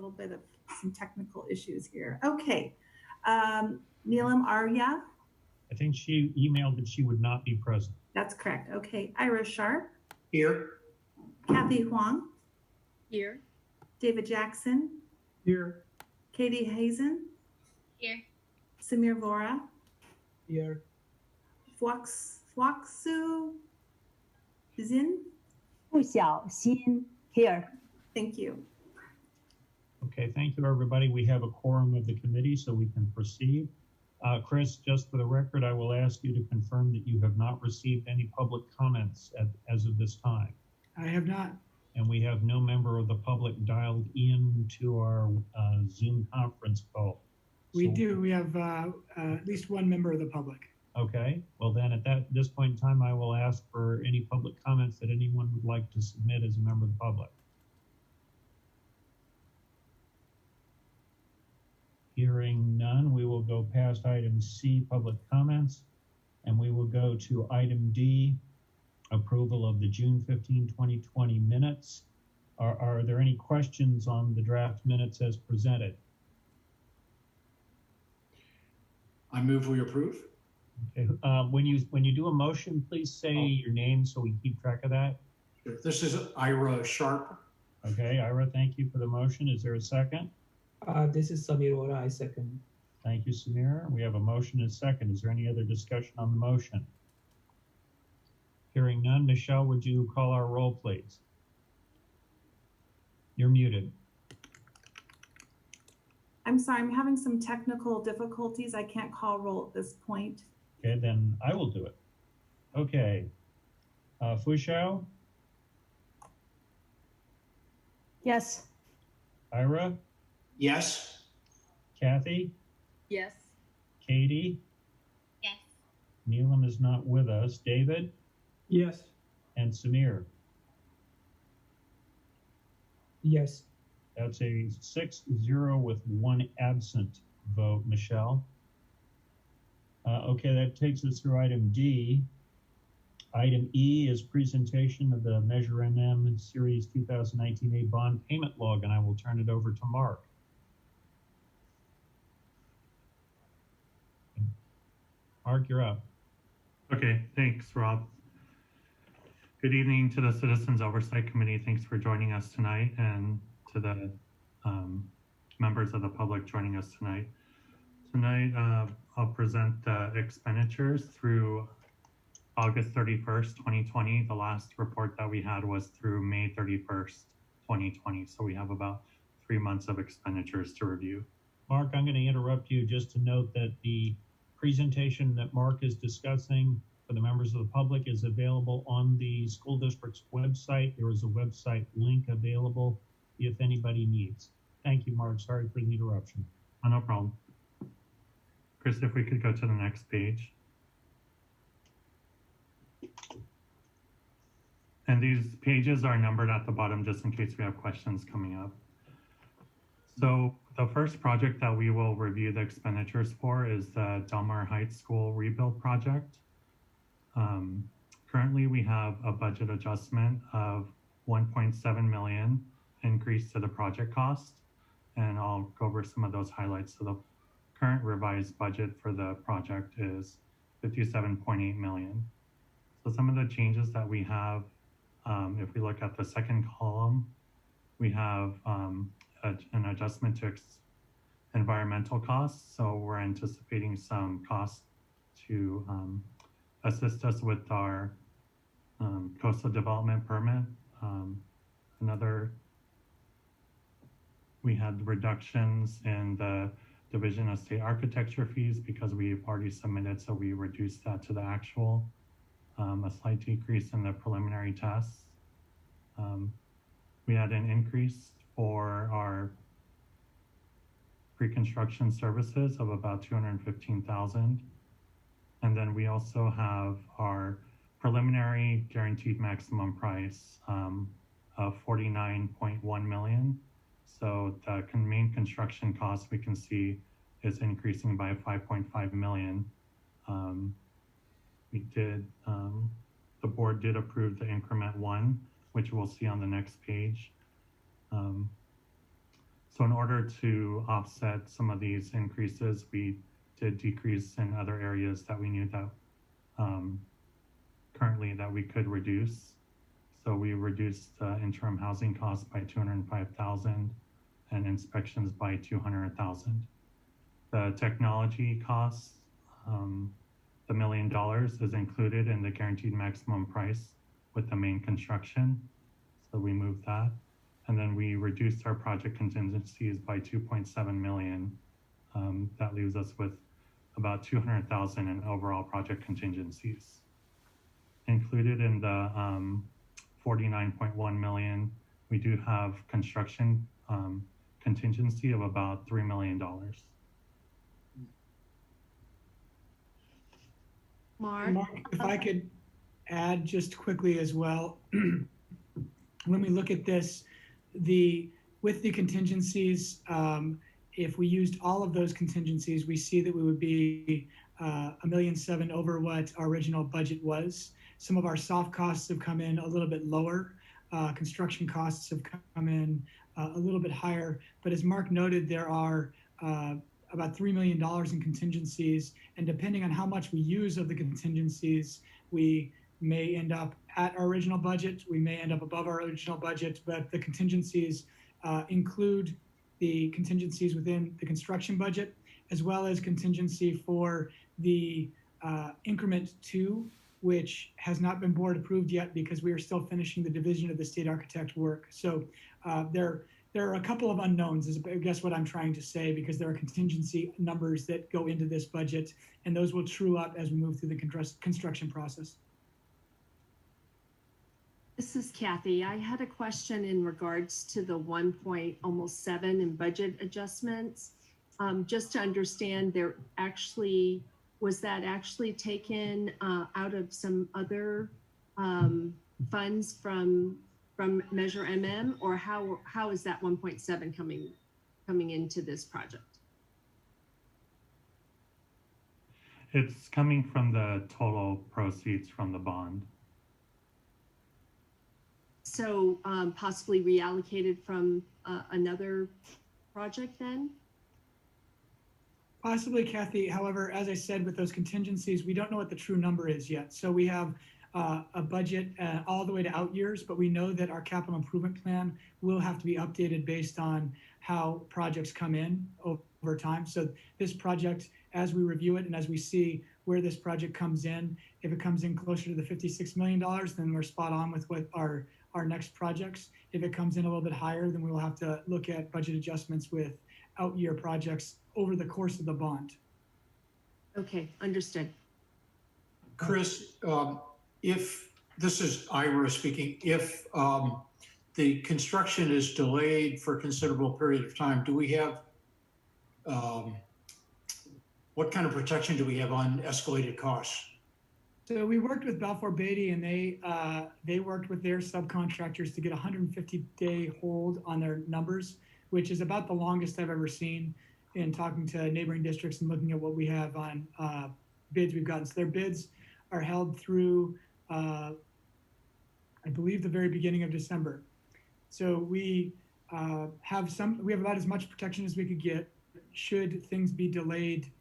little bit of some technical issues here. Okay. Neelam Arya. I think she emailed that she would not be present. That's correct. Okay. Ira Sharp. Here. Kathy Huang. Here. David Jackson. Here. Katie Hazen. Here. Samir Vora. Here. Fuaxu Zin. Fu Xiaoxin. Here. Thank you. Okay, thank you, everybody. We have a quorum of the committee, so we can proceed. Chris, just for the record, I will ask you to confirm that you have not received any public comments as of this time. I have not. And we have no member of the public dialed in to our Zoom conference call. We do. We have at least one member of the public. Okay, well then at this point in time, I will ask for any public comments that anyone would like to submit as a member of the public. Hearing none, we will go past item C, public comments, and we will go to item D, approval of the June 15, 2020 minutes. Are there any questions on the draft minutes as presented? I move we approve. Okay. When you do a motion, please say your name so we keep track of that. This is Ira Sharp. Okay, Ira, thank you for the motion. Is there a second? This is Samir Vora, I second. Thank you, Samir. We have a motion and a second. Is there any other discussion on the motion? Hearing none, Michelle, would you call our roll, please? You're muted. I'm sorry, I'm having some technical difficulties. I can't call roll at this point. Okay, then I will do it. Okay. Fu Xiao? Yes. Ira? Yes. Kathy? Yes. Katie? Yes. Neelam is not with us. David? Yes. And Samir? Yes. That's a 6-0 with one absent vote, Michelle. Okay, that takes us through item D. Item E is presentation of the Measure MM Series 2019A bond payment log, and I will turn it over to Mark. Mark, you're up. Okay, thanks, Rob. Good evening to the Citizens Oversight Committee. Thanks for joining us tonight, and to the members of the public joining us tonight. Tonight, I'll present the expenditures through August 31st, 2020. The last report that we had was through May 31st, 2020. So we have about 3 months of expenditures to review. Mark, I'm going to interrupt you just to note that the presentation that Mark is discussing for the members of the public is available on the school district's website. There is a website link available if anybody needs. Thank you, Mark. Sorry for the interruption. Oh, no problem. Chris, if we could go to the next page. And these pages are numbered at the bottom just in case we have questions coming up. So the first project that we will review the expenditures for is the Del Mar Heights School Rebuild Project. Currently, we have a budget adjustment of 1.7 million increase to the project cost, and I'll go over some of those highlights. So the current revised budget for the project is 57.8 million. So some of the changes that we have, if we look at the second column, we have an adjustment to environmental costs. So we're anticipating some costs to assist us with our coastal development permit. We had reductions in the Division of State Architecture fees because we've already submitted, so we reduced that to the actual. A slight decrease in the preliminary tests. We had an increase for our pre-construction services of about 215,000. And then we also have our preliminary guaranteed maximum price of 49.1 million. So the main construction cost we can see is increasing by 5.5 million. The board did approve the increment 1, which we'll see on the next page. So in order to offset some of these increases, we did decrease in other areas that we knew that currently that we could reduce. So we reduced interim housing costs by 205,000 and inspections by 200,000. The technology costs, the $1 million is included in the guaranteed maximum price with the main construction. So we moved that. And then we reduced our project contingencies by 2.7 million. That leaves us with about 200,000 in overall project contingencies. Included in the 49.1 million, we do have construction contingency of about $3 million. Mark? Mark, if I could add just quickly as well, when we look at this, with the contingencies, if we used all of those contingencies, we see that we would be $1.7 million over what our original budget was. Some of our soft costs have come in a little bit lower. Construction costs have come in a little bit higher. But as Mark noted, there are about $3 million in contingencies. And depending on how much we use of the contingencies, we may end up at our original budget. We may end up above our original budget. But the contingencies include the contingencies within the construction budget, as well as contingency for the increment 2, which has not been board approved yet because we are still finishing the division of the state architect work. So there are a couple of unknowns, is I guess what I'm trying to say, because there are contingency numbers that go into this budget, and those will true up as we move through the construction process. This is Kathy. I had a question in regards to the 1.7 in budget adjustments. Just to understand, was that actually taken out of some other funds from Measure MM, or how is that 1.7 coming into this project? It's coming from the total proceeds from the bond. So possibly reallocated from another project then? Possibly, Kathy. However, as I said, with those contingencies, we don't know what the true number is yet. So we have a budget all the way to out years, but we know that our capital improvement plan will have to be updated based on how projects come in over time. So this project, as we review it and as we see where this project comes in, if it comes in closer to the $56 million, then we're spot on with what our next projects. If it comes in a little bit higher, then we will have to look at budget adjustments with out year projects over the course of the bond. Okay, understood. Chris, if this is Ira speaking, if the construction is delayed for a considerable period of time, do we have, what kind of protection do we have on escalated costs? So we worked with Balfour Beatty, and they worked with their subcontractors to get a 150-day hold on their numbers, which is about the longest I've ever seen in talking to neighboring districts and looking at what we have on bids we've gotten. So their bids are held through, I believe, the very beginning of December. So we have about as much protection as we could get. Should things be delayed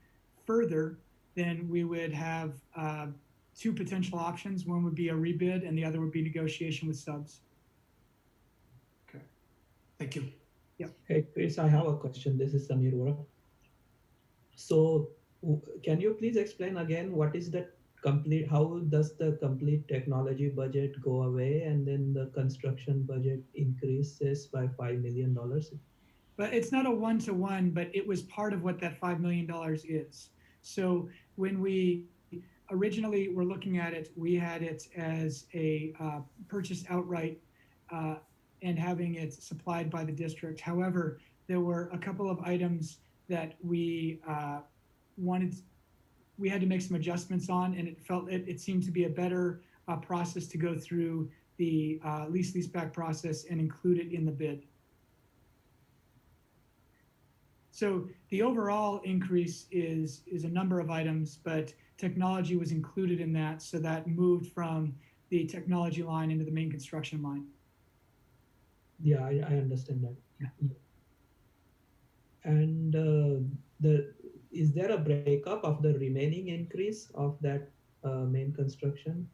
further, then we would have 2 potential options. One would be a rebid, and the other would be negotiation with subs. Okay, thank you. Hey, Chris, I have a question. This is Samir Vora. So can you please explain again what is the how does the complete technology budget go away and then the construction budget increases by $5 million? But it's not a one-to-one, but it was part of what that $5 million is. So when we originally were looking at it, we had it as a purchase outright and having it supplied by the district. However, there were a couple of items that we had to make some adjustments on, and it seemed to be a better process to go through the lease-back process and include it in the bid. So the overall increase is a number of items, but technology was included in that, so that moved from the technology line into the main construction line. Yeah, I understand that. Yeah. And is there a breakup of the remaining increase of that main construction?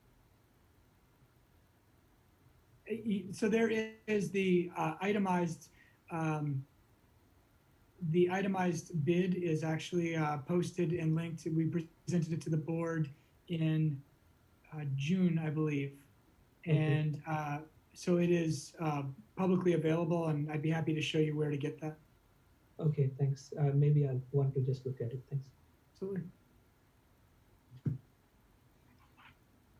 So there is the itemized bid is actually posted and linked. We presented it to the board in June, I believe. Okay. And so it is publicly available, and I'd be happy to show you where to get that. Okay, thanks. Maybe I'll want to just look at it. Thanks. Absolutely.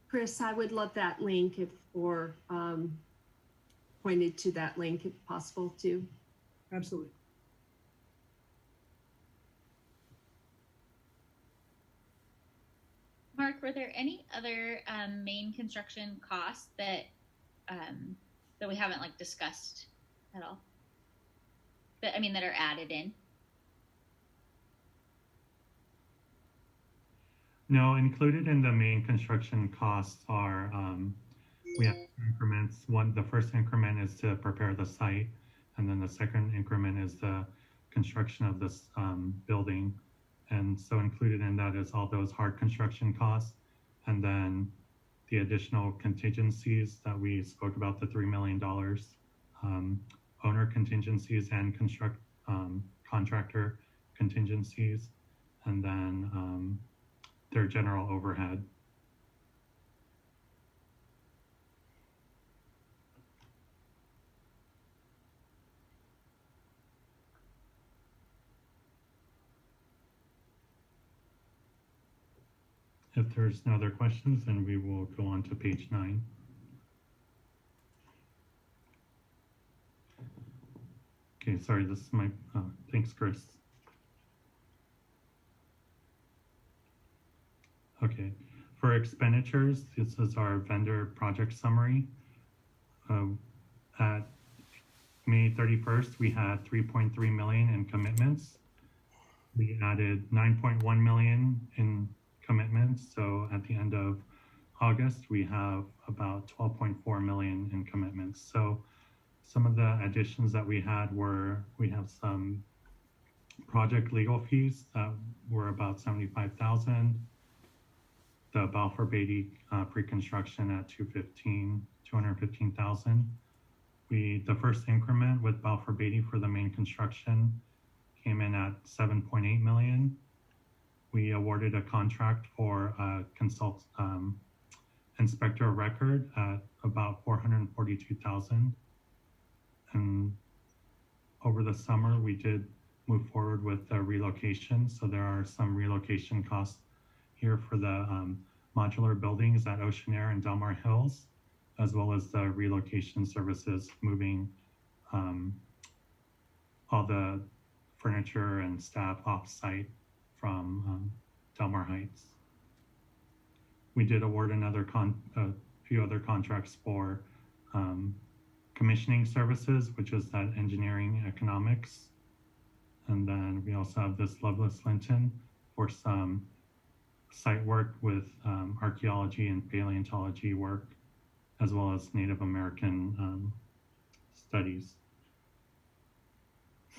Chris, I would love that link or pointed to that link if possible too. Absolutely. Mark, were there any other main construction costs that that we haven't like discussed at all? That that are added in? No, included in the main construction costs are, we have increments. The first increment is to prepare the site, and then the second increment is the construction of this building. And so included in that is all those hard construction costs, and then the additional contingencies that we spoke about, the $3 million, owner contingencies and contractor contingencies, and then their general overhead. If there's no other questions, then we will go on to page 9. Okay, sorry, this is my, thanks, Chris. Okay, for expenditures, this is our vendor project summary. At May 31st, we had 3.3 million in commitments. We added 9.1 million in commitments. So at the end of August, we have about 12.4 million in commitments. So some of the additions that we had were, we have some project legal fees that were about 75,000. The Balfour Beatty pre-construction at 215,000. The first increment with Balfour Beatty for the main construction came in at 7.8 million. We awarded a contract for a inspector of record at about 442,000. And over the summer, we did move forward with the relocation. So there are some relocation costs here for the modular buildings at Ocean Air and Delmar Hills, as well as the relocation services, moving all the furniture and staff off-site from Delmar Heights. We did award a few other contracts for commissioning services, which is that engineering economics. And then we also have this Loveless Linton for some site work with archaeology and paleontology work, as well as Native American studies.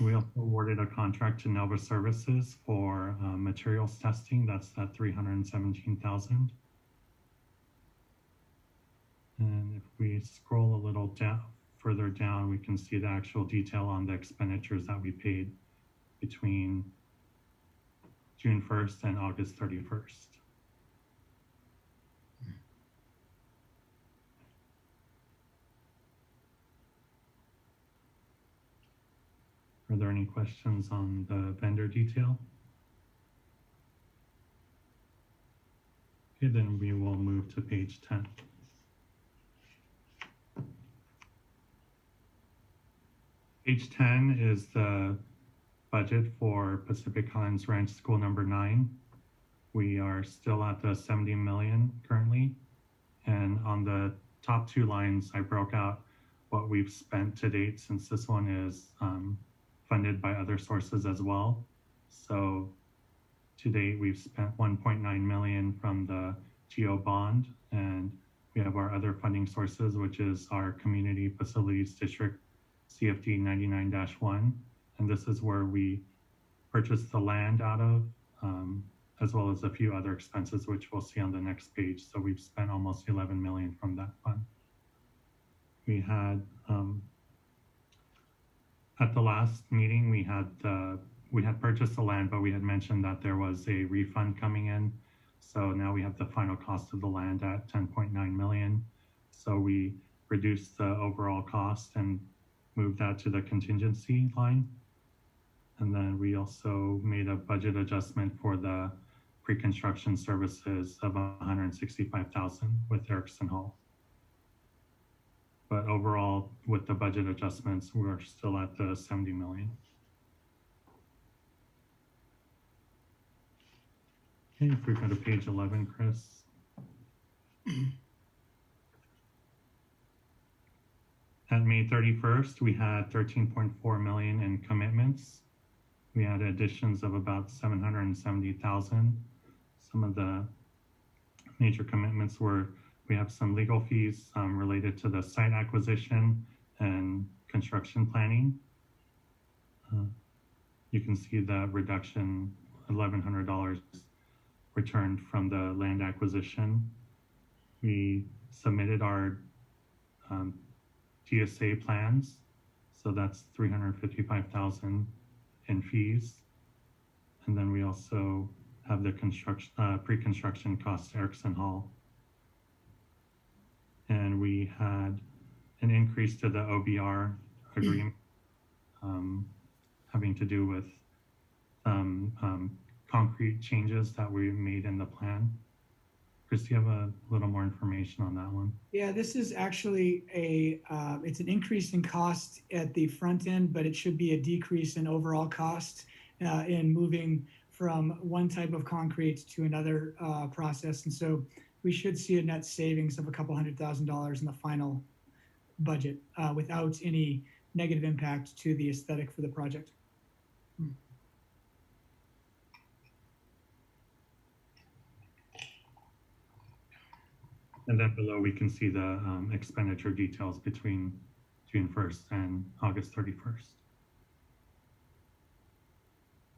We also awarded a contract to Nova Services for materials testing. That's at 317,000. And if we scroll a little further down, we can see the actual detail on the expenditures that we paid between June 1st and August 31st. Are there any questions on the vendor detail? Okay, then we will move to page 10. Page 10 is the budget for Pacific Highlands Ranch School number 9. We are still at the 70 million currently. And on the top 2 lines, I broke out what we've spent to date, since this one is funded by other sources as well. So to date, we've spent 1.9 million from the GO bond, and we have our other funding sources, which is our Community Facilities District CFD 99-1. And this is where we purchased the land out of, as well as a few other expenses, which we'll see on the next page. So we've spent almost 11 million from that fund. We had, at the last meeting, we had purchased the land, but we had mentioned that there was a refund coming in. So now we have the final cost of the land at 10.9 million. So we reduced the overall cost and moved that to the contingency line. And then we also made a budget adjustment for the pre-construction services of 165,000 with Erickson Hall. But overall, with the budget adjustments, we're still at the 70 million. Okay, if we go to page 11, Chris. At May 31st, we had 13.4 million in commitments. We had additions of about 770,000. Some of the major commitments were, we have some legal fees related to the site acquisition and construction planning. You can see the reduction, $1,100 returned from the land acquisition. We submitted our GSA plans, so that's 355,000 in fees. And then we also have the construction, pre-construction costs to Erickson Hall. And we had an increase to the OBR agreement having to do with concrete changes that we made in the plan. Chris, do you have a little more information on that one? Yeah, this is actually it's an increase in cost at the front end, but it should be a decrease in overall cost in moving from one type of concrete to another process. And so we should see a net savings of a couple $100,000 in the final budget without any negative impact to the aesthetic for the project. And then below, we can see the expenditure details between June 1st and August 31st.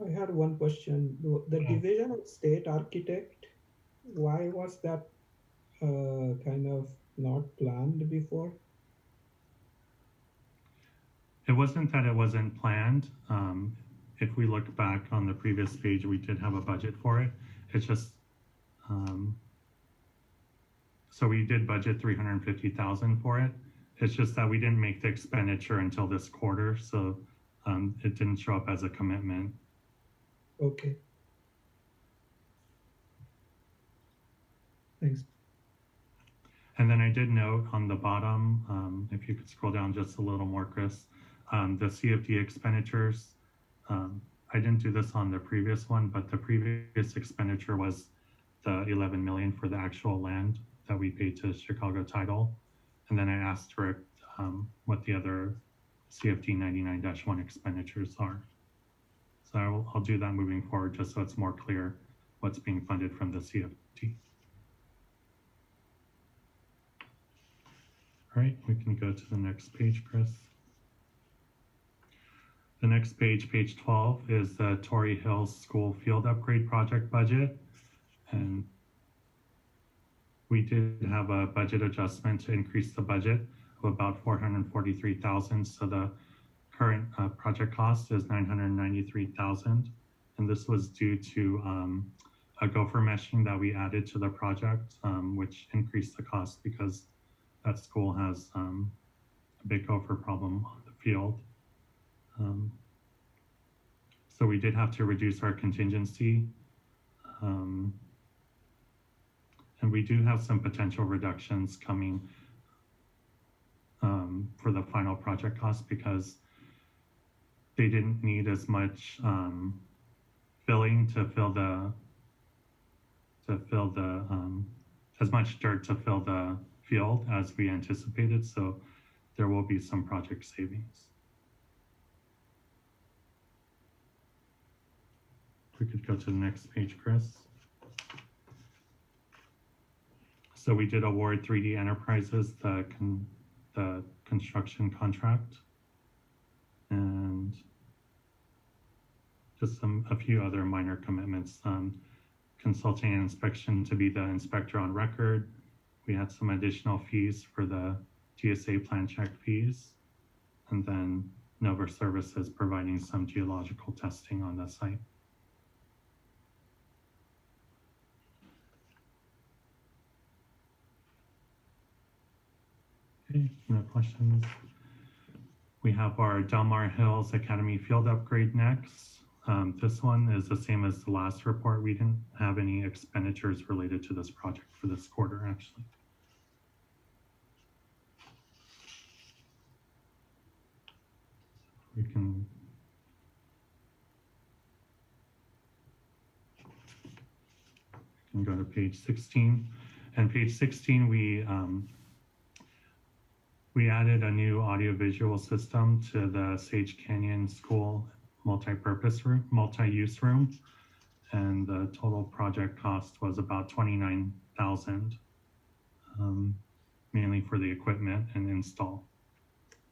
I had one question. The division of state architect, why was that kind of not planned before? It wasn't that it wasn't planned. If we look back on the previous page, we did have a budget for it. It's just, so we did budget 350,000 for it. It's just that we didn't make the expenditure until this quarter, so it didn't show up as a commitment. Okay. Thanks. And then I did note on the bottom, if you could scroll down just a little more, Chris, the CFD expenditures. I didn't do this on the previous one, but the previous expenditure was the 11 million for the actual land that we paid to Chicago Title. And then I asked for what the other CFD 99-1 expenditures are. So I'll do that moving forward just so it's more clear what's being funded from the CFD. All right, we can go to the next page, Chris. The next page, page 12, is the Torrey Hills School Field Upgrade Project budget. And we did have a budget adjustment to increase the budget of about 443,000. So the current project cost is 993,000. And this was due to a gopher meshing that we added to the project, which increased the cost because that school has a big gopher problem on the field. So we did have to reduce our contingency. And we do have some potential reductions coming for the final project cost because they didn't need as much filling to fill the as much dirt to fill the field as we anticipated. So there will be some project savings. We could go to the next page, Chris. So we did award 3D Enterprises the construction contract. And just a few other minor commitments. Consulting and inspection to be the inspector on record. We had some additional fees for the GSA plan check fees. And then Nova Services providing some geological testing on the site. Okay, no questions. We have our Del Mar Hills Academy field upgrade next. This one is the same as the last report. We didn't have any expenditures related to this project for this quarter, actually. We can go to page 16. And page 16, we added a new audiovisual system to the Sage Canyon School multi-use room, and the total project cost was about $29,000, mainly for the equipment and install.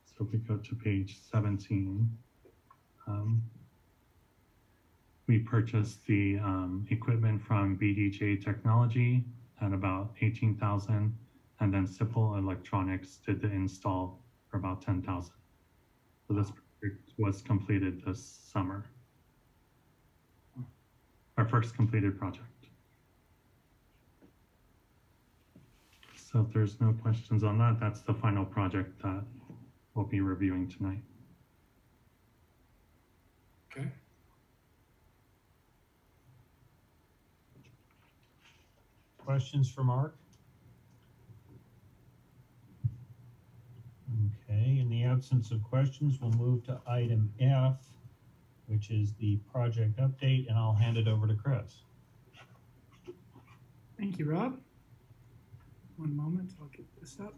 So if we go to page 17, we purchased the equipment from BDJ Technology at about $18,000, and then Sipple Electronics did the install for about $10,000. So this project was completed this summer. Our first completed project. So if there's no questions on that, that's the final project that we'll be reviewing tonight. Okay. Questions for Mark? Okay, in the absence of questions, we'll move to item F, which is the project update, and I'll hand it over to Chris. Thank you, Rob. One moment, I'll get this up.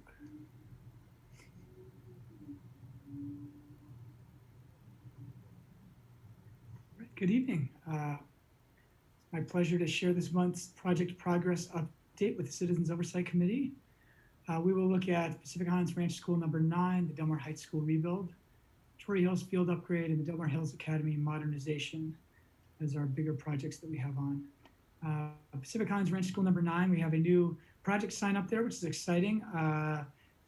Good evening. It's my pleasure to share this month's project progress update with the Citizens Oversight Committee. We will look at Pacific Highlands Ranch School number 9, the Del Mar Heights School rebuild, Torrey Hills Field upgrade, and the Del Mar Hills Academy modernization as our bigger projects that we have on. Pacific Highlands Ranch School number 9, we have a new project sign up there, which is exciting.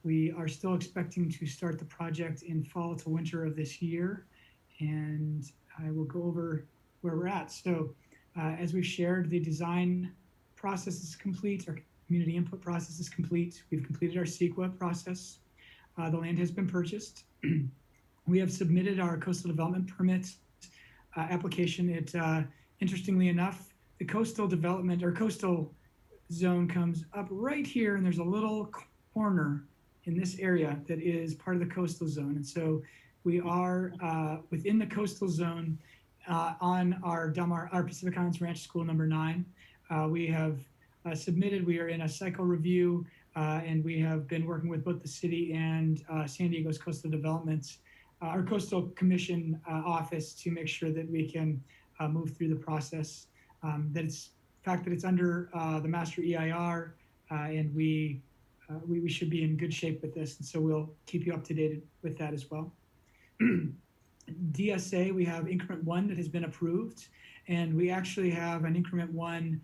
We are still expecting to start the project in fall to winter of this year, and I will go over where we're at. So as we've shared, the design process is complete. Our community input process is complete. We've completed our CEQA process. The land has been purchased. We have submitted our coastal development permit application. Interestingly enough, the coastal development or coastal zone comes up right here, and there's a little corner in this area that is part of the coastal zone. And so we are within the coastal zone on our Pacific Highlands Ranch School number 9. We have submitted, we are in a cycle review, and we have been working with both the city and San Diego's Coastal Development, our Coastal Commission office, to make sure that we can move through the process. That it's fact that it's under the master EIR, and we should be in good shape with this, and so we'll keep you up to date with that as well. DSA, we have increment 1 that has been approved, and we actually have an increment 1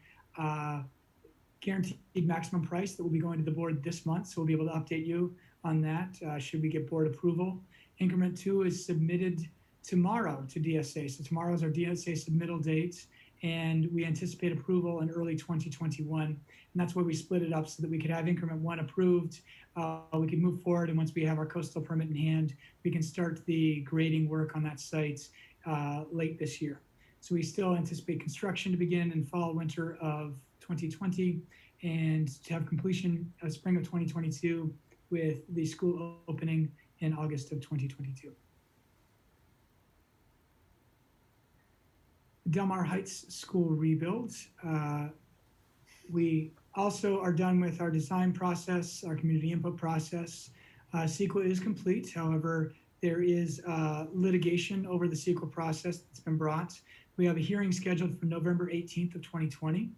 guaranteed maximum price that will be going to the board this month, so we'll be able to update you on that should we get board approval. Increment 2 is submitted tomorrow to DSA, so tomorrow is our DSA submittal date, and we anticipate approval in early 2021, and that's why we split it up so that we could have increment 1 approved. We can move forward, and once we have our coastal permit in hand, we can start the grading work on that site late this year. So we still anticipate construction to begin in fall, winter of 2020, and to have completion of spring of 2022 with the school opening in August of 2022. Del Mar Heights School rebuild. We also are done with our design process, our community input process. CEQA is complete. However, there is litigation over the CEQA process that's been brought. We have a hearing scheduled for November 18th of 2020.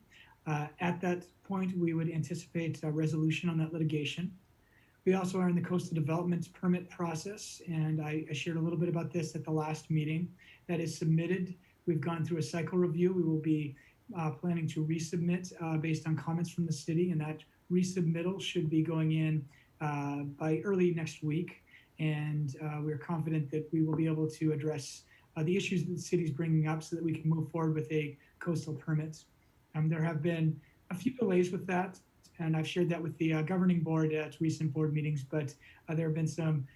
At that point, we would anticipate a resolution on that litigation. We also are in the coastal development permit process, and I shared a little bit about this at the last meeting. That is submitted We've gone through a cycle review. We will be planning to resubmit based on comments from the city, and that resubmittal should be going in by early next week. And we're confident that we will be able to address the issues that the city's bringing up so that we can move forward with a coastal permit. There have been a few delays with that, and I've shared that with the governing board at recent board meetings, but there have been some,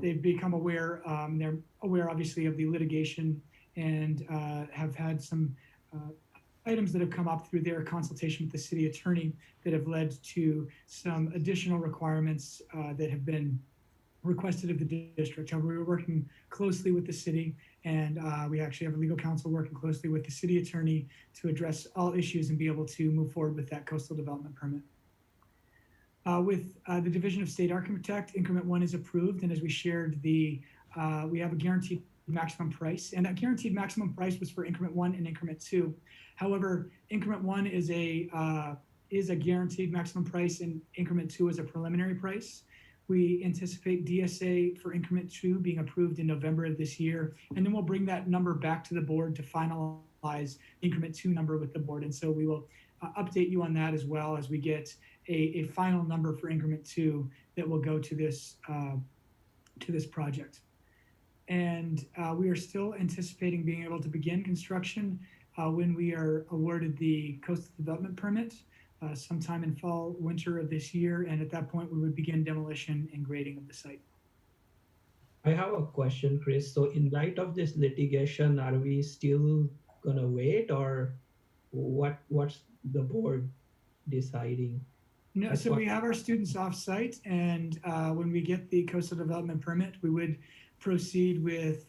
they've become aware, they're aware obviously of the litigation and have had some items that have come up through their consultation with the city attorney that have led to some additional requirements that have been requested of the district. However, we're working closely with the city, and we actually have a legal counsel working closely with the city attorney to address all issues and be able to move forward with that coastal development permit. With the Division of State Architect, increment 1 is approved, and as we shared, we have a guaranteed maximum price, and that guaranteed maximum price was for increment 1 and increment 2. However, increment 1 is a guaranteed maximum price, and increment 2 is a preliminary price. We anticipate DSA for increment 2 being approved in November of this year, and then we'll bring that number back to the board to finalize increment 2 number with the board. And so we will update you on that as well as we get a final number for increment 2 that will go to this project. And we are still anticipating being able to begin construction when we are awarded the coastal development permit. Sometime in fall, winter of this year, and at that point we would begin demolition and grading of the site. I have a question, Chris. So in light of this litigation, are we still gonna wait, or what's the board deciding? No, so we have our students off site, and when we get the coastal development permit, we would proceed with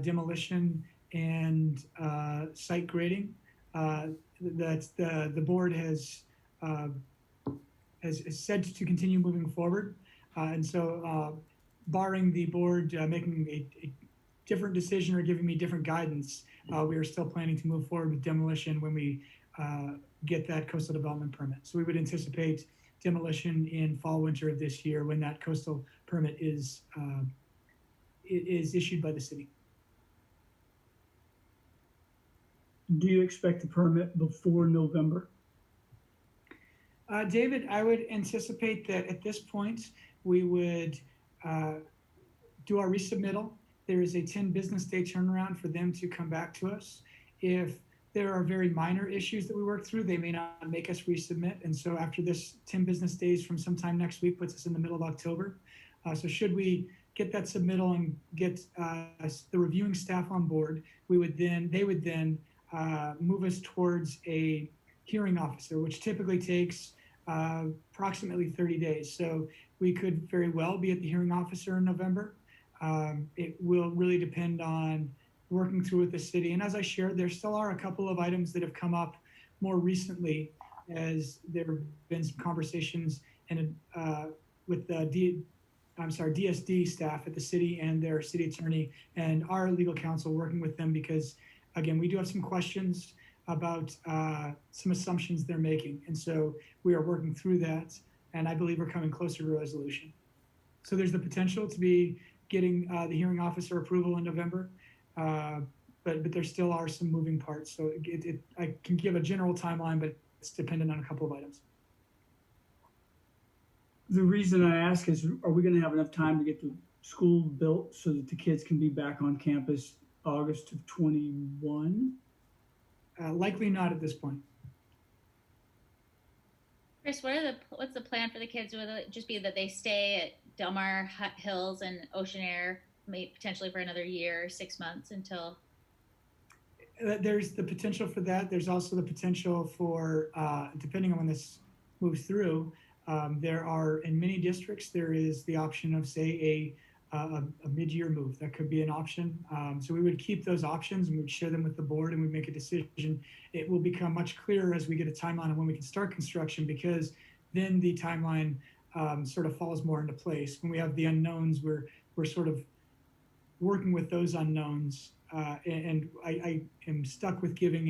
demolition and site grading. That the board has said to continue moving forward. And so barring the board making a different decision or giving me different guidance, we are still planning to move forward with demolition when we get that coastal development permit. So we would anticipate demolition in fall, winter of this year when that coastal permit is issued by the city. Do you expect the permit before November? David, I would anticipate that at this point, we would do our resubmittal. There is a 10 business day turnaround for them to come back to us. If there are very minor issues that we work through, they may not make us resubmit. And so after this 10 business days from sometime next week puts us in the middle of October. So should we get that submittal and get the reviewing staff on board, they would then move us towards a hearing officer, which typically takes approximately 30 days. So we could very well be at the hearing officer in November. It will really depend on working through with the city. And as I shared, there still are a couple of items that have come up more recently as there have been some conversations and with the DSD staff at the city and their city attorney and our legal counsel working with them because, again, we do have some questions about some assumptions they're making. And so we are working through that, and I believe we're coming closer to a resolution. So there's the potential to be getting the hearing officer approval in November, but there still are some moving parts. So I can give a general timeline, but it's dependent on a couple of items. The reason I ask is, are we going to have enough time to get the school built so that the kids can be back on campus August of 21? Likely not at this point. Chris, what's the plan for the kids? Will it just be that they stay at Del Mar Hills and Ocean Air, maybe potentially for another year, 6 months until? There's the potential for that. There's also the potential for, depending on when this moves through, there are, in many districts, there is the option of, say, a mid-year move. That could be an option. So we would keep those options and we'd share them with the board and we'd make a decision. It will become much clearer as we get a timeline on when we can start construction, because then the timeline sort of falls more into place. When we have the unknowns, we're sort of working with those unknowns. And I am stuck with giving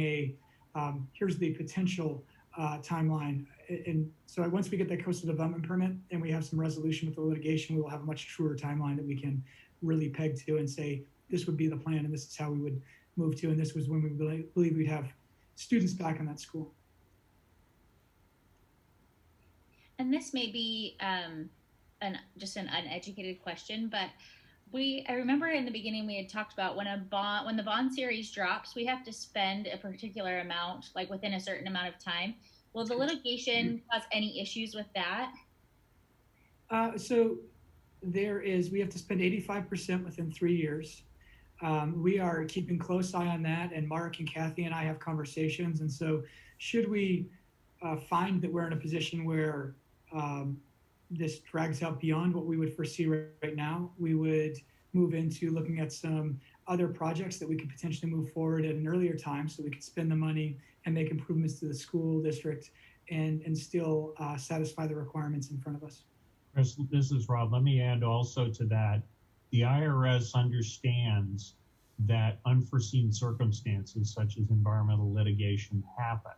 here's the potential timeline. And so once we get that coastal development permit and we have some resolution with the litigation, we will have a much truer timeline that we can really peg to and say, this would be the plan and this is how we would move to, and this was when we believe we'd have students back in that school. And this may be just an uneducated question, but I remember in the beginning we had talked about when the bond series drops, we have to spend a particular amount, like within a certain amount of time. Will the litigation cause any issues with that? So we have to spend 85% within 3 years. We are keeping close eye on that, and Mark and Kathy and I have conversations. And so should we find that we're in a position where this drags out beyond what we would foresee right now, we would move into looking at some other projects that we could potentially move forward at an earlier time so we could spend the money and make improvements to the school district and still satisfy the requirements in front of us. Chris, this is Rob. Let me add also to that. The IRS understands that unforeseen circumstances such as environmental litigation happen,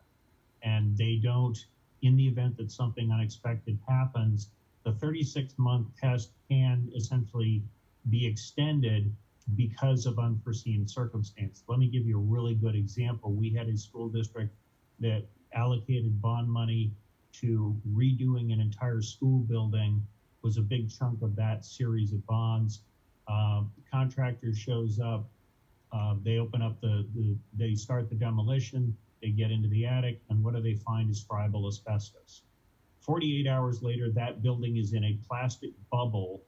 and they don't, in the event that something unexpected happens, the 36-month test can essentially be extended because of unforeseen circumstances. Let me give you a really good example. We had a school district that allocated bond money to redoing an entire school building, was a big chunk of that series of bonds. Contractor shows up, they open up they start the demolition, they get into the attic, and what do they find is friable asbestos. 48 hours later, that building is in a plastic bubble,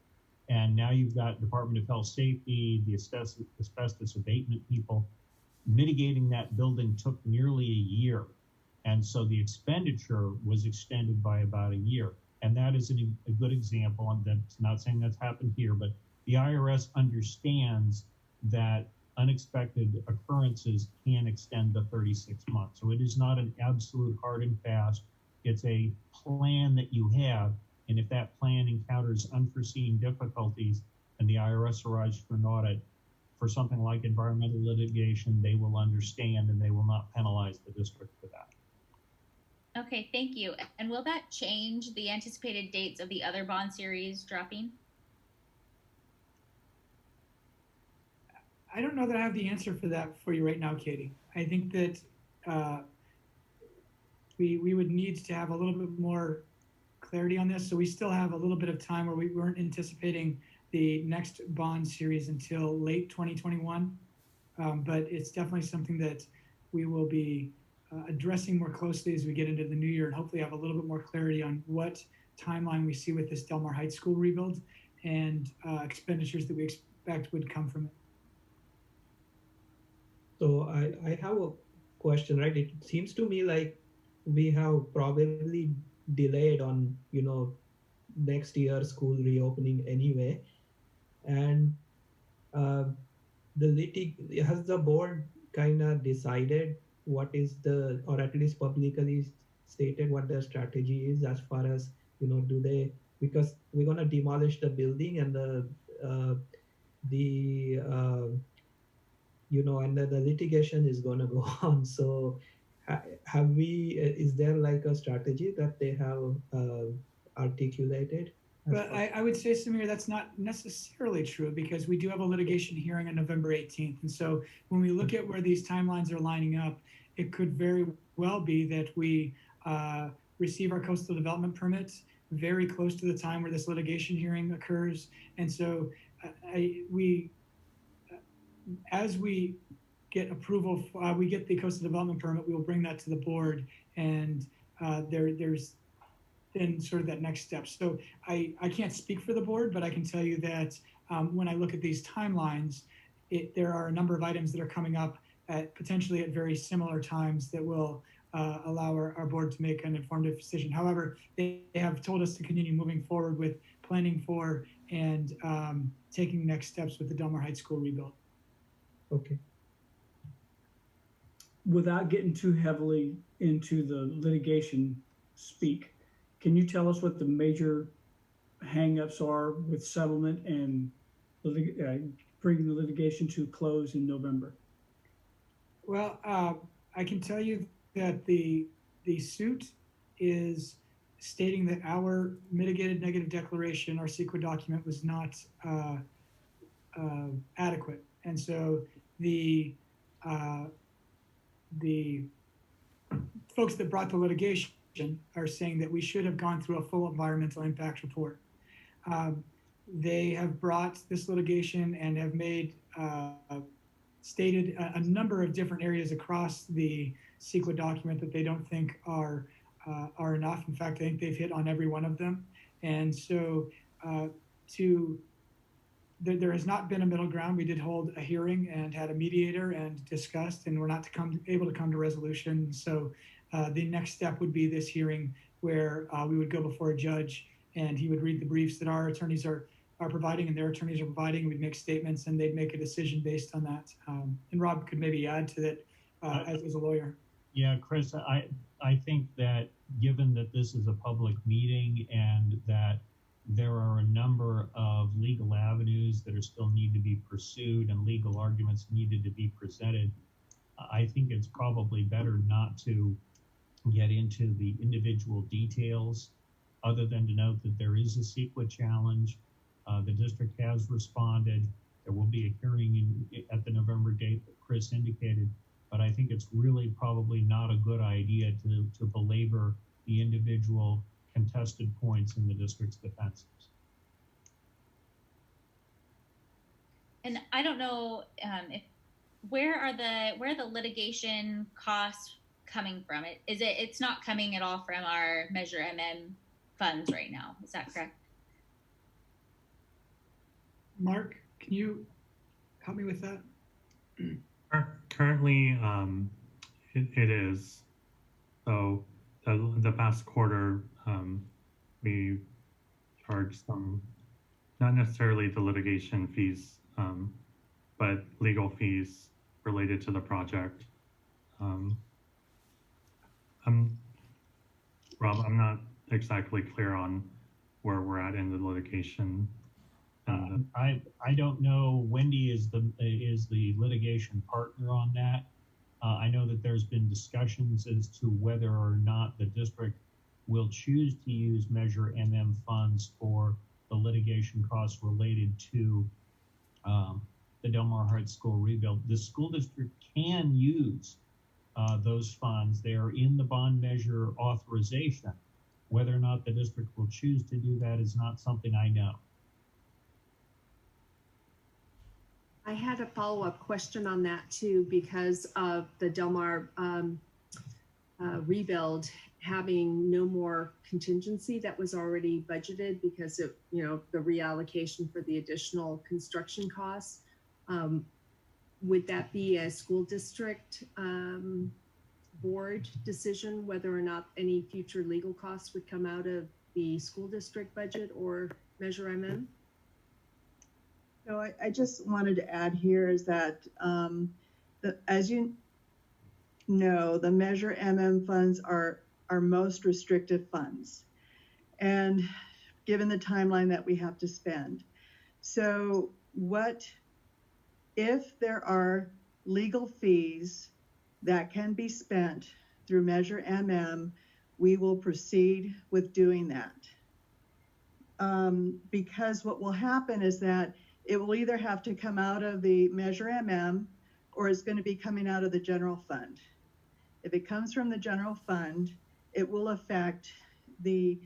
and now you've got Department of Health Safety, the asbestos abatement people. Mitigating that building took nearly a year, and so the expenditure was extended by about a year. And that is a good example, and that's not saying that's happened here, but the IRS understands that unexpected occurrences can extend the 36 months. So it is not an absolute hard and fast. It's a plan that you have, and if that plan encounters unforeseen difficulties and the IRS arrives for an audit for something like environmental litigation, they will understand and they will not penalize the district for that. Okay, thank you. And will that change the anticipated dates of the other bond series dropping? I don't know that I have the answer for that for you right now, Katie. I think that we would need to have a little bit more clarity on this. So we still have a little bit of time where we weren't anticipating the next bond series until late 2021. But it's definitely something that we will be addressing more closely as we get into the new year and hopefully have a little bit more clarity on what timeline we see with this Del Mar Heights School rebuild and expenditures that we expect would come from it. So I have a question, right? It seems to me like we have probably delayed on, next year school reopening anyway. And has the board kind of decided what is or at least publicly stated what their strategy is as far as, because we're going to demolish the building and and the litigation is going to go on. So is there like a strategy that they have articulated? But I would say, Samir, that's not necessarily true because we do have a litigation hearing on November 18th. And so when we look at where these timelines are lining up, it could very well be that we receive our coastal development permits very close to the time where this litigation hearing occurs. And so as we get approval, we get the coastal development permit, we will bring that to the board, and there's then sort of that next step. So I can't speak for the board, but I can tell you that when I look at these timelines, there are a number of items that are coming up potentially at very similar times that will allow our board to make an informed decision. However, they have told us to continue moving forward with planning for and taking next steps with the Del Mar Heights School rebuild. Okay. Without getting too heavily into the litigation speak, can you tell us what the major hangups are with settlement and bringing the litigation to close in November? Well, I can tell you that the suit is stating that our mitigated negative declaration, our CEQA document, was not adequate. And so the the folks that brought the litigation are saying that we should have gone through a full environmental impact report. They have brought this litigation and have made stated a number of different areas across the CEQA document that they don't think are enough. In fact, I think they've hit on every one of them. And so there has not been a middle ground. We did hold a hearing and had a mediator and discussed, and we're not able to come to resolution. So the next step would be this hearing where we would go before a judge and he would read the briefs that our attorneys are providing and their attorneys are providing. We'd make statements and they'd make a decision based on that. And Rob could maybe add to that as a lawyer. Yeah, Chris, I think that given that this is a public meeting and that there are a number of legal avenues that are still need to be pursued and legal arguments needed to be presented, I think it's probably better not to get into the individual details other than to note that there is a CEQA challenge. The district has responded. There will be a hearing at the November date that Chris indicated, but I think it's really probably not a good idea to belabor the individual contested points in the district's defenses. And I don't know where are the litigation costs coming from? It's not coming at all from our Measure MM funds right now. Is that correct? Mark, can you help me with that? Currently, it is. So the past quarter, we charged some, not necessarily the litigation fees, but legal fees related to the project. Rob, I'm not exactly clear on where we're at in the litigation. I don't know. Wendy is the litigation partner on that. I know that there's been discussions as to whether or not the district will choose to use Measure MM funds for the litigation costs related to the Del Mar Heights School rebuild. The school district can use those funds. They are in the bond measure authorization. Whether or not the district will choose to do that is not something I know. I had a follow-up question on that too, because of the Del Mar rebuild having no more contingency that was already budgeted because of, the reallocation for the additional construction costs. Would that be a school district board decision, whether or not any future legal costs would come out of the school district budget or Measure MM? So I just wanted to add here is that, as you know, the Measure MM funds are our most restrictive funds, and given the timeline that we have to spend. So if there are legal fees that can be spent through Measure MM, we will proceed with doing that. Because what will happen is that it will either have to come out of the Measure MM or it's going to be coming out of the general fund. If it comes from the general fund, it will affect the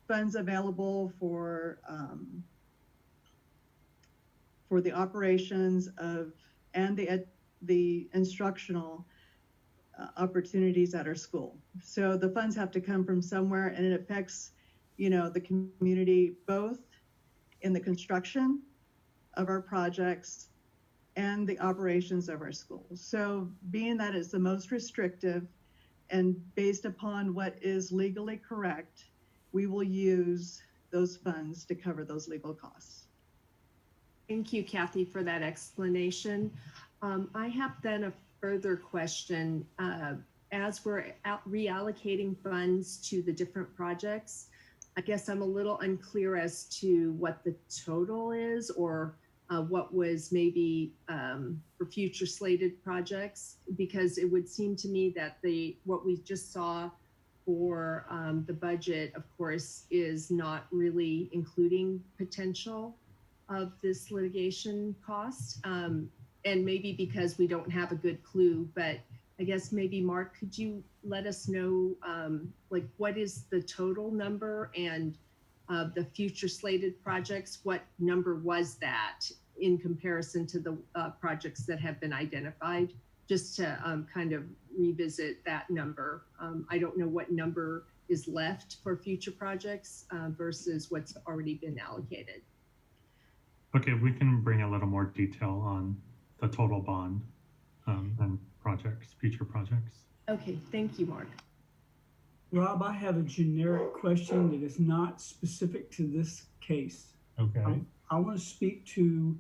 funds available for the operations and the instructional opportunities at our school. So the funds have to come from somewhere, and it affects, the community both in the construction of our projects and the operations of our schools. So being that it's the most restrictive and based upon what is legally correct, we will use those funds to cover those legal costs. Thank you, Kathy, for that explanation. I have then a further question. As we're reallocating funds to the different projects, I guess I'm a little unclear as to what the total is or what was maybe for future slated projects, because it would seem to me that what we just saw for the budget, of course, is not really including potential of this litigation cost. and maybe because we don't have a good clue, but I guess maybe Mark, could you let us know, like what is the total number, and the future slated projects, what number was that in comparison to the projects that have been identified? Just to kind of revisit that number. I don't know what number is left for future projects versus what's already been allocated. Okay, we can bring a little more detail on the total bond and projects, future projects. Okay, thank you, Mark. Rob, I have a generic question that is not specific to this case. Okay. I want to speak to,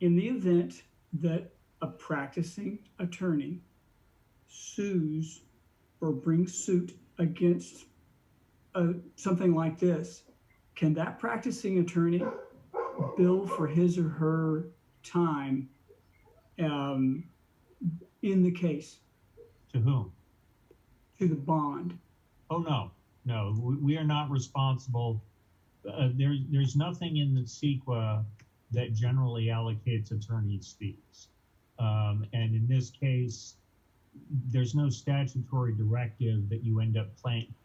in the event that a practicing attorney sues or brings suit against something like this, can that practicing attorney bill for his or her time in the case? To whom? To the bond. Oh, no, we are not responsible. There's nothing in the CEQA that generally allocates attorney's fees. And in this case, there's no statutory directive that you end up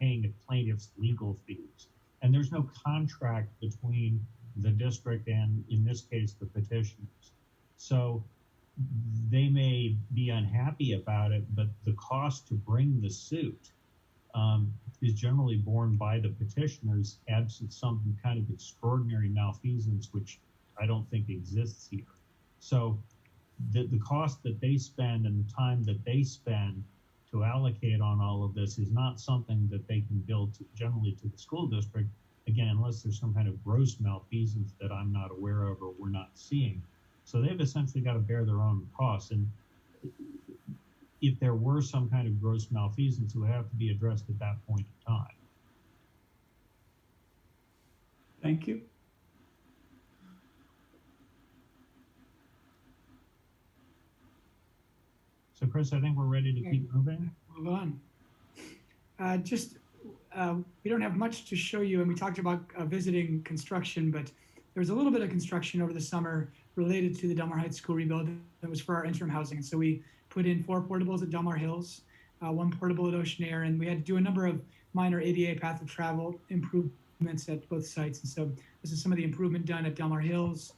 paying a plaintiff's legal fees. And there's no contract between the district and, in this case, the petitioners. So they may be unhappy about it, but the cost to bring the suit is generally borne by the petitioners, absent some kind of extraordinary malfeasance, which I don't think exists here. So the cost that they spend and the time that they spend to allocate on all of this is not something that they can bill generally to the school district, again, unless there's some kind of gross malfeasance that I'm not aware of or we're not seeing. So they've essentially got to bear their own costs. And if there were some kind of gross malfeasance, it would have to be addressed at that point in time. Thank you. So Chris, I think we're ready to keep moving. Move on. We don't have much to show you, and we talked about visiting construction, but there was a little bit of construction over the summer related to the Delmar Heights school rebuild that was for our interim housing. And so we put in 4 portables at Delmar Hills, 1 portable at Ocean Air, and we had to do a number of minor ADA path of travel improvements at both sites. And so this is some of the improvement done at Delmar Hills.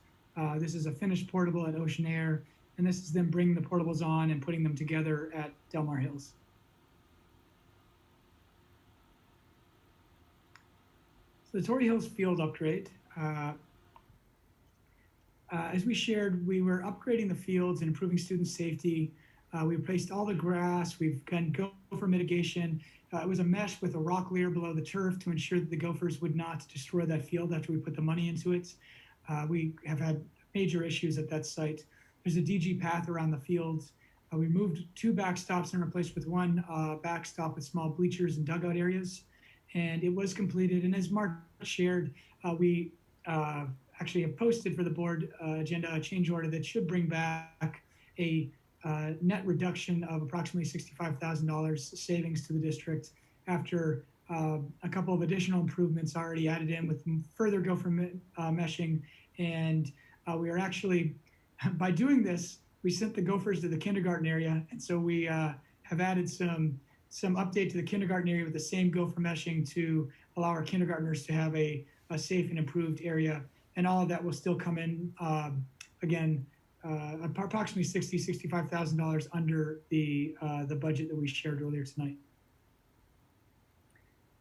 This is a finished portable at Ocean Air, and this is them bringing the portables on and putting them together at Delmar Hills. So the Torrey Hills field upgrade. As we shared, we were upgrading the fields and improving student safety. We replaced all the grass. We've done gopher mitigation. It was a mesh with a rock layer below the turf to ensure that the gophers would not destroy that field after we put the money into it. We have had major issues at that site. There's a DG path around the fields. We moved 2 backstops and replaced with 1 backstop with small bleachers and dugout areas. And it was completed. And as Mark shared, we actually have posted for the board agenda a change order that should bring back a net reduction of approximately $65,000 savings to the district after a couple of additional improvements already added in with further gopher meshing. And we are actually, by doing this, we sent the gophers to the kindergarten area. And so we have added some update to the kindergarten area with the same gopher meshing to allow our kindergartners to have a safe and improved area. And all of that will still come in, again, approximately $65,000 under the budget that we shared earlier tonight.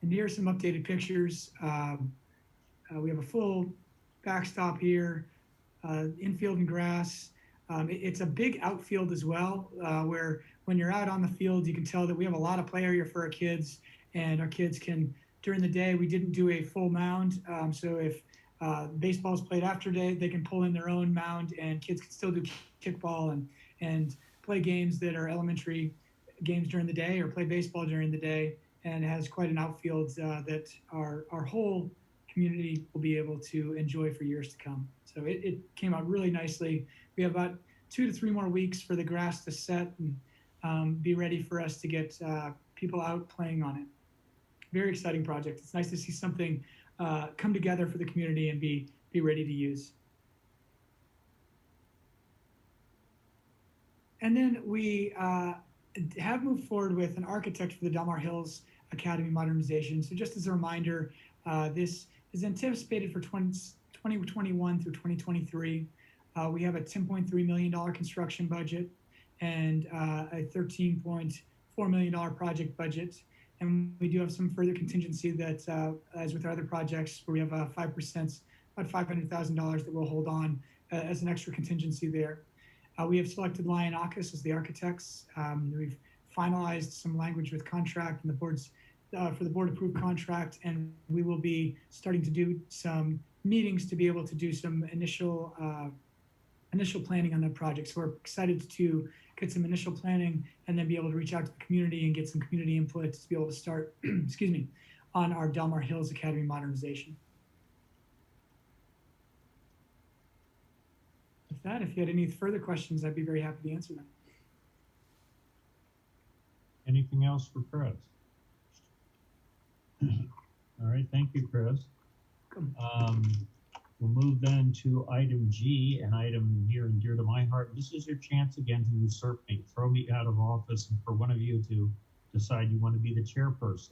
And here are some updated pictures. We have a full backstop here, infield and grass. It's a big outfield as well, where when you're out on the field, you can tell that we have a lot of play area for our kids, and our kids can, during the day, we didn't do a full mound. So if baseball is played after day, they can pull in their own mound, and kids can still do kickball and play games that are elementary games during the day, or play baseball during the day. And it has quite an outfield that our whole community will be able to enjoy for years to come. So it came out really nicely. We have about 2 to 3 more weeks for the grass to set and be ready for us to get people out playing on it. Very exciting project. It's nice to see something come together for the community and be ready to use. And then we have moved forward with an architect for the Del Mar Hills Academy modernization. So just as a reminder, this is anticipated for 2021 through 2023. We have a $10.3 million construction budget and a $13.4 million project budget. And we do have some further contingency that, as with our other projects, where we have 5%, about $500,000 that we'll hold on as an extra contingency there. We have selected Lionakis as the architects. We've finalized some language with contract and the board's for the board approved contract, and we will be starting to do some meetings to be able to do some initial planning on that project. So we're excited to get some initial planning and then be able to reach out to the community and get some community input to be able to start, excuse me, on our Del Mar Hills Academy modernization. With that, if you had any further questions, I'd be very happy to answer them. Anything else for Chris? All right, thank you, Chris. We'll move then to item G, an item near and dear to my heart. This is your chance again to usurp me, throw me out of office, and for one of you to decide you want to be the chairperson.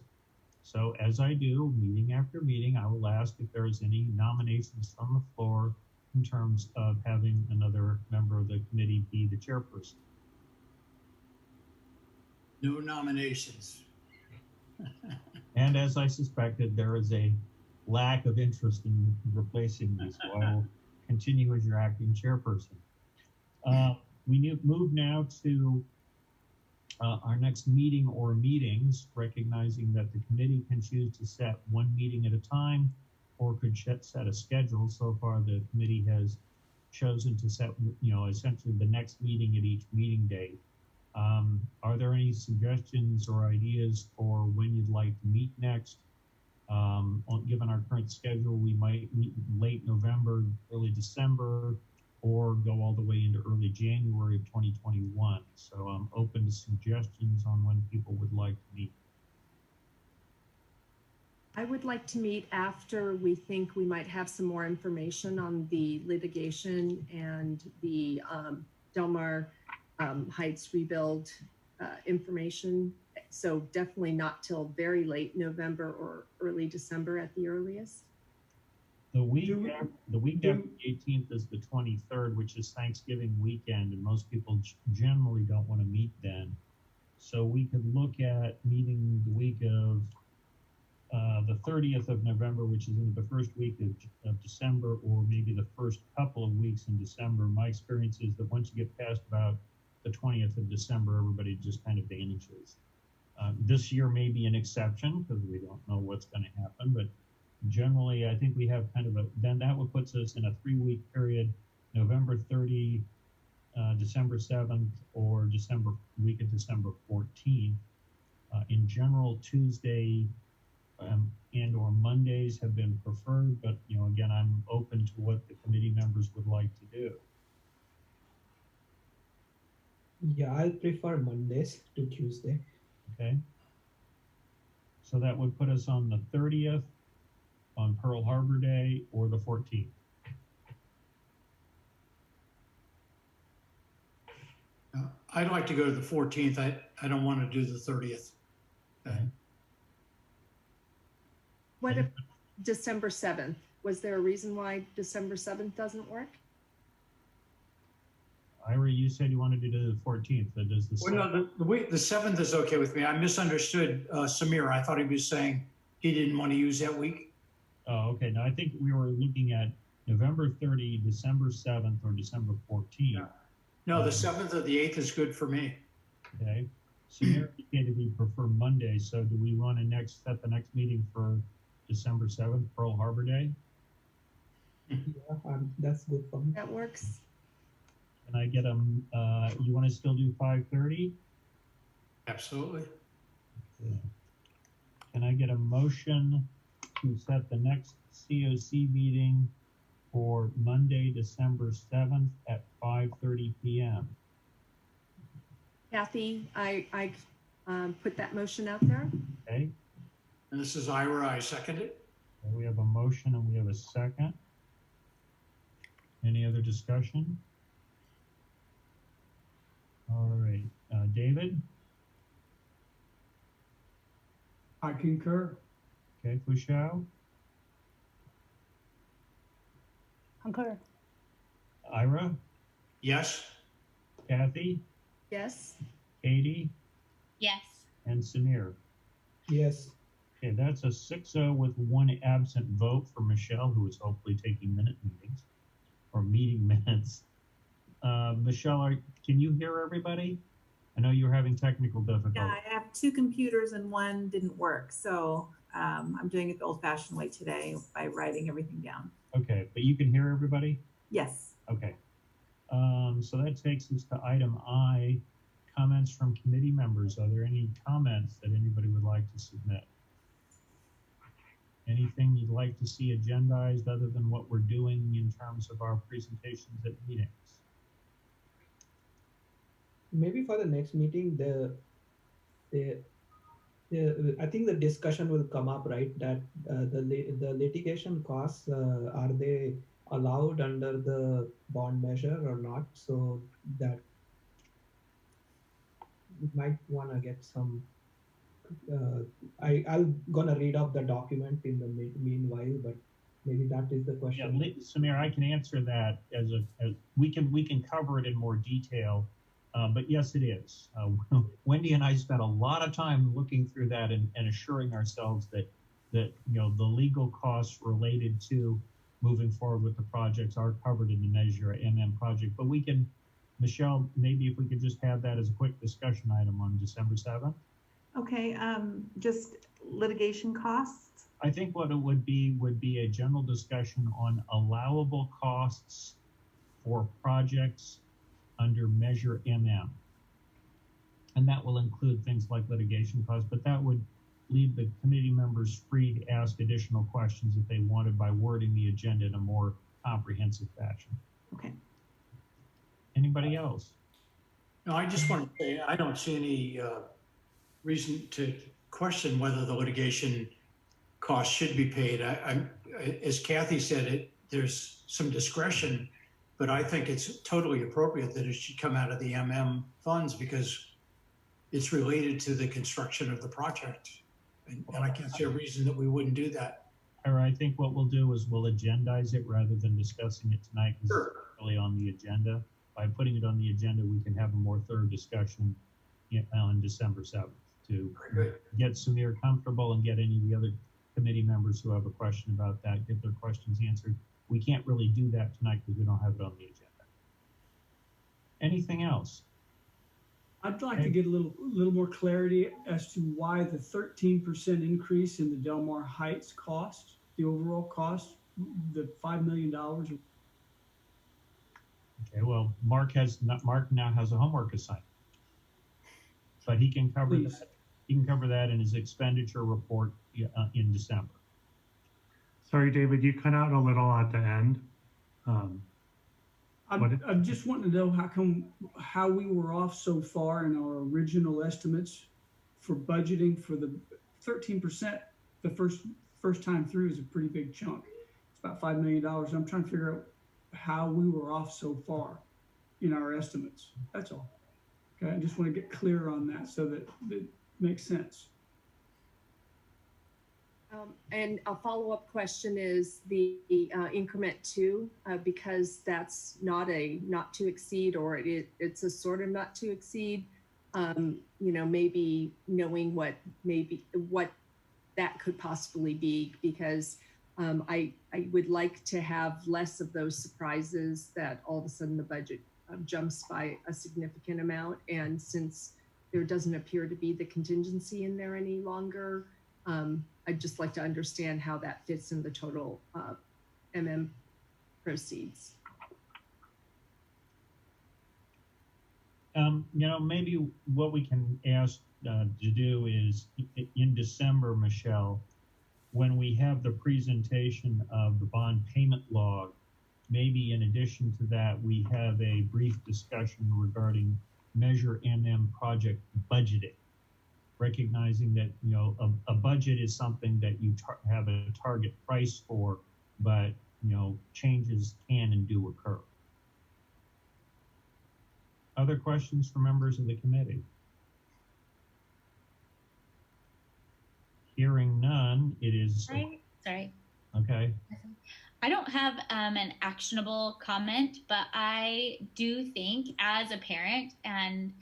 So as I do, meeting after meeting, I will ask if there's any nominations from the floor in terms of having another member of the committee be the chairperson. No nominations. And as I suspected, there is a lack of interest in replacing me, so I will continue as your acting chairperson. We move now to our next meeting or meetings, recognizing that the committee can choose to set one meeting at a time or could set a schedule. So far, the committee has chosen to set, essentially the next meeting at each meeting date. Are there any suggestions or ideas for when you'd like to meet next? Given our current schedule, we might meet in late November, early December, or go all the way into early January of 2021. So I'm open to suggestions on when people would like to meet. I would like to meet after we think we might have some more information on the litigation and the Del Mar Heights rebuild information. So definitely not till very late November or early December at the earliest. The week after the 18th is the 23rd, which is Thanksgiving weekend, and most people generally don't want to meet then. So we could look at meeting the week of the 30th of November, which is in the first week of December, or maybe the first couple of weeks in December. My experience is that once you get past about the 20th of December, everybody just kind of vanishes. This year may be an exception because we don't know what's going to happen, but generally I think we have kind of then that would puts us in a 3-week period, November 30, December 7th, or week of December 14th. In general, Tuesday and or Mondays have been preferred, but again, I'm open to what the committee members would like to do. Yeah, I prefer Mondays to Tuesday. Okay. So that would put us on the 30th, on Pearl Harbor Day, or the 14th. I'd like to go to the 14th. I don't want to do the 30th. Okay. What if December 7th? Was there a reason why December 7th doesn't work? Ira, you said you wanted to do the 14th, but does the Well, no, the 7th is okay with me. I misunderstood Samir. I thought he was saying he didn't want to use that week. Oh, okay. No, I think we were looking at November 30, December 7th, or December 14th. Yeah. No, the 7th or the 8th is good for me. Okay. Samir indicated we prefer Monday, so do we want to set the next meeting for December 7th, Pearl Harbor Day? Yeah, that's good for me. That works. Can I get you want to still do 5:30? Absolutely. Okay. Can I get a motion to set the next COC meeting for Monday, December 7th at 5:30 p.m.? Kathy, I put that motion out there. Okay. And this is Ira. I second it. We have a motion and we have a second. Any other discussion? All David? I concur. Okay, Fushao? Concur. Ira? Yes. Kathy? Yes. Katie? Yes. And Samir? Yes. Okay, that's a 6-0 with one absent vote for Michelle, who is hopefully taking meetings or meeting minutes. Michelle, can you hear everybody? I know you're having technical difficulties. Yeah, I have two computers and one didn't work. So I'm doing it the old fashioned way today by writing everything down. Okay, but you can hear everybody? Yes. Okay. So that takes us to item I, comments from committee members. Are there any comments that anybody would like to submit? Anything you'd like to see agendized other than what we're doing in terms of our presentations at meetings? Maybe for the next meeting, I think the discussion will come up, right? That the litigation costs, are they allowed under the bond measure or not? So that we might want to get some. I'll gonna read off the document in the meanwhile, but maybe that is the question. Yeah, Samir, I can answer that as we can cover it in more detail. But yes, it is. Wendy and I spent a lot of time looking through that and assuring ourselves that the legal costs related to moving forward with the projects are covered in the Measure project. But we can, Michelle, maybe if we could just have that as a quick discussion item on December 7th. Okay. Just litigation costs. I think what it would be a general discussion on allowable costs for projects under Measure MM. And that will include things like litigation costs, but that would leave the committee members free to ask additional questions if they wanted by wording the agenda in a more comprehensive fashion. Okay. Anybody else? No, I just want to say, I don't see any reason to question whether the litigation costs should be paid. As Kathy said, there's some discretion, but I think it's totally appropriate that it should come out of the MM funds because it's related to the construction of the project. And I can't see a reason that we wouldn't do that. I think what we'll do is we'll agendize it rather than discussing it tonight because Sure. it's really on the agenda. By putting it on the agenda, we can have a more thorough discussion on December 7th to get Samir comfortable and get any of the other committee members who have a question about that, get their questions answered. We can't really do that tonight because we don't have it on the agenda. Anything else? I'd like to get a little more clarity as to why the 13% increase in the Del Mar Heights cost, the overall cost, the $5 million. Okay, well, Mark now has a homework assignment, but he can cover that. He can cover that in his expenditure report in December. Sorry, David, you cut out a little at the end. I just want to know how we were off so far in our original estimates for budgeting for the 13%. The first time through is a pretty big chunk. It's about $5 million. I'm trying to figure out how we were off so far in our estimates. That's all. Okay, I just want to get clear on that so that it makes sense. And a follow-up question is the increment 2, because that's not a not to exceed, or it's a sort of not to exceed. Maybe knowing what that could possibly be, because I would like to have less of those surprises that all of a sudden the budget jumps by a significant amount. And since there doesn't appear to be the contingency in there any longer, I'd just like to understand how that fits in the total MM proceeds. Maybe what we can ask to do is in December, Michelle, when we have the presentation of the bond payment log, maybe in addition to that, we have a brief discussion regarding Measure MM project budgeting, recognizing that, a budget is something that you have a target price for, but, changes can and do occur. Other questions from members of the committee? done. It is, Sorry. okay. I don't have an actionable comment, but I do think as a parent and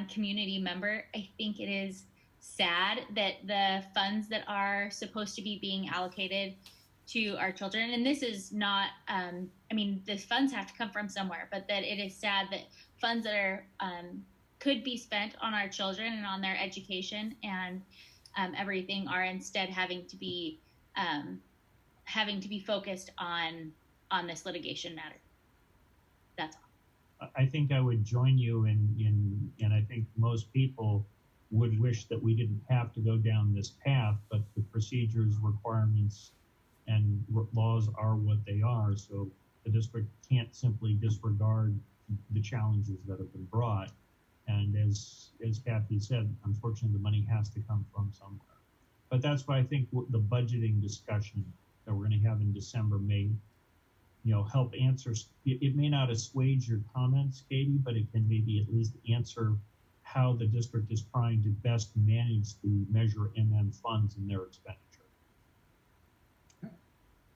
community member, I think it is sad that the funds that are supposed to be being allocated to our children, and this is not, I mean, the funds have to come from somewhere, but that it is sad that funds that are could be spent on our children and on their education and everything are instead having to be focused on this litigation matter. That's all. I think I would join you and I think most people would wish that we didn't have to go down this path, but the procedures, requirements, and laws are what they are. So the district can't simply disregard the challenges that have been brought. And as Kathy said, unfortunately, the money has to come from somewhere. But that's why I think the budgeting discussion that we're going to have in December may, help answer. It may not assuage your comments, Katie, but it can maybe at least answer how the district is trying to best manage the Measure MM funds and their expenditure.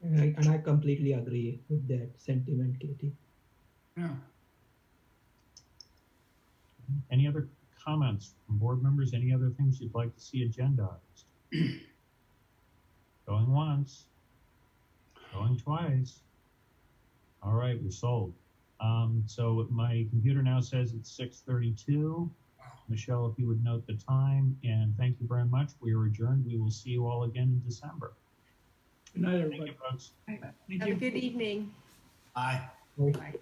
And I completely agree with that sentiment, Katie. Yeah. Any other comments from board members? Any other things you'd like to see agendized? Going once, going twice. All right, we're sold. So my computer now says it's 6:32. Michelle, if you would note the time, and thank you very much. We are adjourned. We will see you all again in December. Good night, everybody. Thank you, folks. Thank Have you. a good evening. Aye. Right.